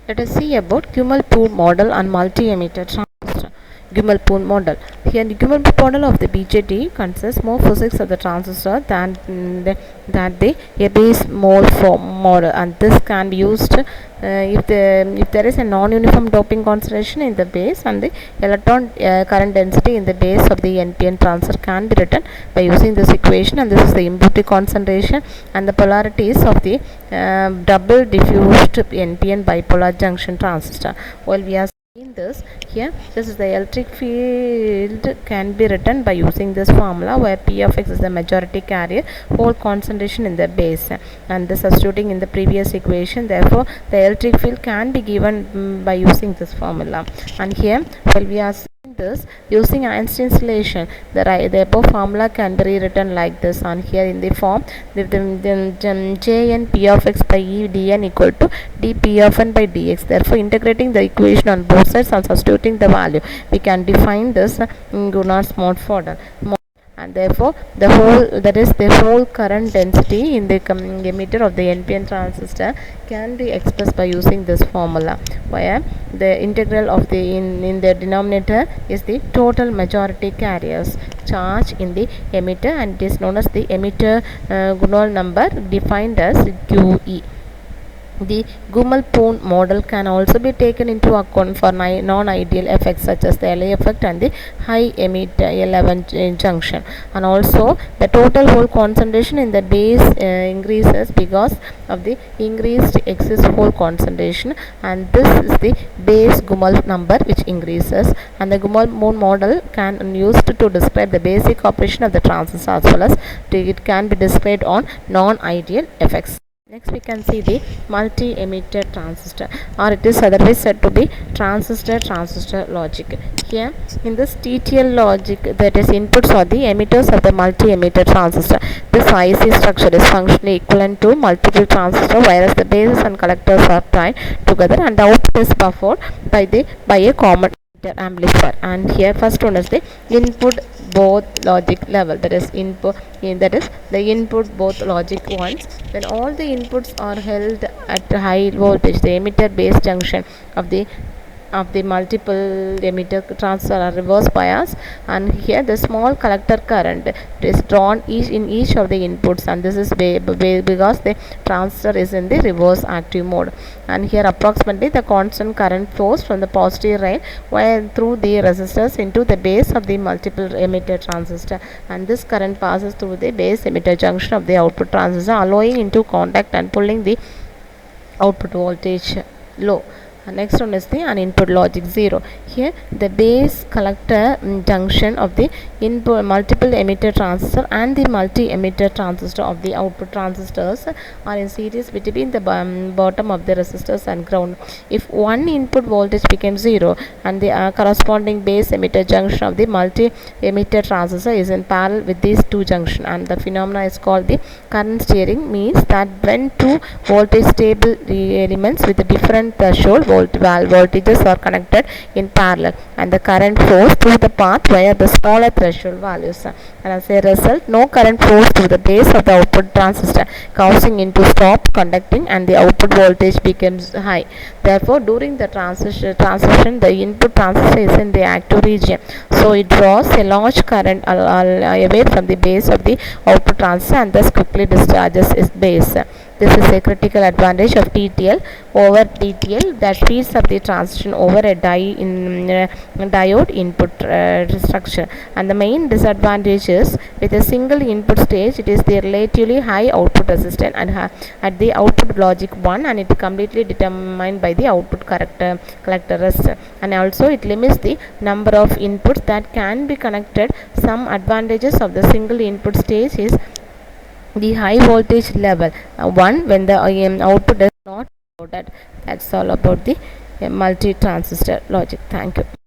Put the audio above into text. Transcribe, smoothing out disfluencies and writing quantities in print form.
Let us see about Gummel-Poon model and multi-emitter transistor. Gummel-Poon model. Here, the Gummel-Poon model of the BJT consists more physics of the transistor than the base mole form model, and this can be used if there is a non-uniform doping concentration in the base, and the electron current density in the base of the NPN transistor can be written by using this equation, and this is the impurity concentration and the polarities of the double diffused NPN bipolar junction transistor. While we are seeing this here, this is the electric field can be written by using this formula, where P of x is the majority carrier hole concentration in the base, and this substituting in the previous equation. Therefore, the electric field can be given by using this formula. And here, while we are seeing this using Einstein's relation, the above formula can be rewritten like this, and here in the form the Jn P of x by E dn equal to dP of n by dx. Therefore, integrating the equation on both sides and substituting the value, we can define this Gunar's model. And therefore, the whole current density in the emitter of the NPN transistor can be expressed by using this formula, where the integral of the in the denominator is the total majority carriers charge in the emitter, and it is known as the emitter Gunnar number, defined as QE. The Gummel-Poon model can also be taken into account for non-ideal effects such as the LA effect and the high emitter L11 junction, and also the total hole concentration in the base increases because of the increased excess hole concentration, and this is the base Gummel number which increases. And the Gummel-Poon model can be used to describe the basic operation of the transistor, as well as it can be described on non-ideal effects. Next, we can see the multi-emitter transistor, or it is otherwise said to be transistor logic. Here, in this TTL logic, that is, inputs are the emitters of the multi-emitter transistor. This IC structure is functionally equivalent to multiple transistor, whereas the bases and collectors are tied together, and the output is buffered by a common amplifier. And here, first one is the input both logic level, that is the input both logic once. When all the inputs are held at high voltage, the emitter base junction of the multiple emitter transistor are reverse bias, and here the small collector current is drawn in each of the inputs, and this is because the transistor is in the reverse active mode. And here approximately the constant current flows from the positive rail through the resistors into the base of the multiple emitter transistor, and this current passes through the base emitter junction of the output transistor, allowing into contact and pulling the output voltage low. Next one is the input logic 0. Here the base collector junction of the input multiple emitter transistor and the multi-emitter transistor of the output transistors are in series between the bottom of the resistors and ground. If one input voltage becomes 0 and the corresponding base emitter junction of the multi-emitter transistor is in parallel with these two junctions, and the phenomena is called the current steering, means that when two voltage stable elements with a different threshold voltages are connected in parallel, and the current flows through the path via the smaller threshold values, and as a result no current flows through the base of the output transistor, causing it to stop conducting, and the output voltage becomes high. Therefore, during the transition the input transistor is in the active region, so it draws a large current away from the base of the output transistor, and thus quickly discharges its base. This is a critical advantage of TTL over DTL, that speeds up the transition over a diode input structure. And the main disadvantage is, with a single input stage, it is the relatively high output resistance and at the output logic 1, and it is completely determined by the output collector resistor, and also it limits the number of inputs that can be connected. Some advantages of the single input stage is the high voltage level, one when the output is not loaded. That's all about the multi-transistor logic. Thank you.